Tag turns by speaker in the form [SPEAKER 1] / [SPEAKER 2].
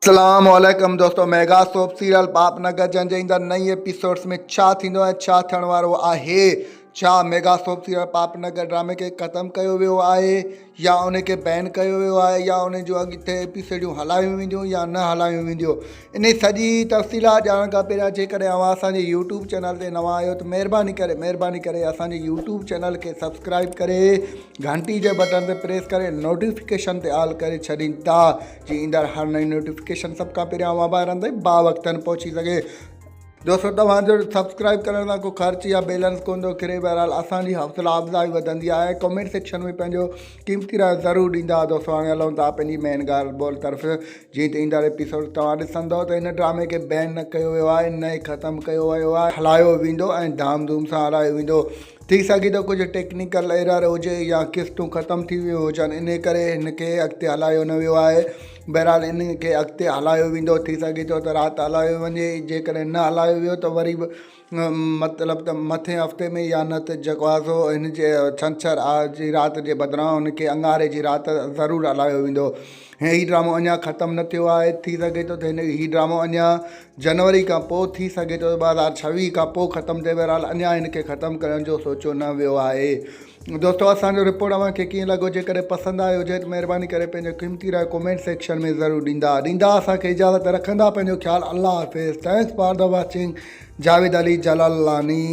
[SPEAKER 1] अस्सलामुअलैकुम दोस्तों। Mega soap serial पापनगर जंहिंजे ईंदड़ नई एपिसोड्स में छा थींदो ऐं छा थियण वारो आहे। छा मेगा सोप सीरियल पापनगर ड्रामे खे ख़त्मु कयो वियो आहे या उनखे बैन कयो वियो आहे या उन जूं अॻिते एपिसोडियूं हलायूं वेंदियूं या न हलायूं वेंदियूं, इन सॼी तफ़सीलात ॼाणण खां पहिरियां जेकॾहिं अव्हां असांजे यूट्यूब चैनल ते नवां आहियो त महिरबानी करे असांजे यूट्यूब चैनल खे सब्सक्राइब करे घंटी जे बटन ते प्रेस करे नोटिफिकेशन ते ऑल करे छॾींदा जीअं ईंदड़ हर नई नोटिफिकेशन सभ खां पहिरियां मोबाइल ताईं बावक़्तनि पहुची सघे। दोस्तों तव्हांजो सब्सक्राइब करण सां को ख़र्च या बैलेंस कोन थो किरे। बहरहाल असांजी हौसला अफ़ज़ाई वधंदी आहे। कमेंट सेक्शन में पंहिंजो क़ीमती राय ज़रूरु ॾींदा। दोस्तों हाणे हलूं था पंहिंजी मेन ॻाल्हि ॿोल तरफ़। जीअं त ईंदड़ एपिसोड तव्हां ॾिसंदव त हिन ड्रामे खे बैन न कयो वियो आहे, न ई ख़त्मु कयो वियो आहे, हलायो वेंदो ऐं धाम धूम सां हलायो वेंदो। थी सघे थो कुझु टेक्निकल एरर हुजे या किस्तूं ख़त्मु थी वियूं हुजनि, इन करे हिनखे अॻिते हलायो न वियो आहे। बहरहाल इन खे अॻिते हलायो वेंदो। थी सघे थो त राति हलायो वञे, जेकॾहिं न हलायो वियो त वरी बि मतिलबु त मथे हफ़्ते में या न त जेको आहे सो हिन जे छंछरु जी राति जे बदिरां हुनखे अंगारे जी राति ज़रूरु हलायो वेंदो। हीउ ड्रामो अञा ख़त्मु न थियो आहे। थी सघे थो त हीउ ड्रामो अञा जनवरी खां पोइ थी सघे थो 2026 खां पोइ ख़त्मु थिए। बहरहाल अञा हिनखे ख़त्मु करण जो सोचियो न वियो आहे। दोस्तों असांजो रिपोर्ट अव्हांखे कीअं लॻो, जेकॾहिं पसंदि आयो हुजे त महिरबानी करे पंहिंजो क़ीमती राय कमेंट सेक्शन में ज़रूरु ॾींदा असांखे इजाज़त रखंदा। पंहिंजो ख़्यालु। अल्लाह हाफ़िज़। Thanks for the watching. Javed Ali जलालानी।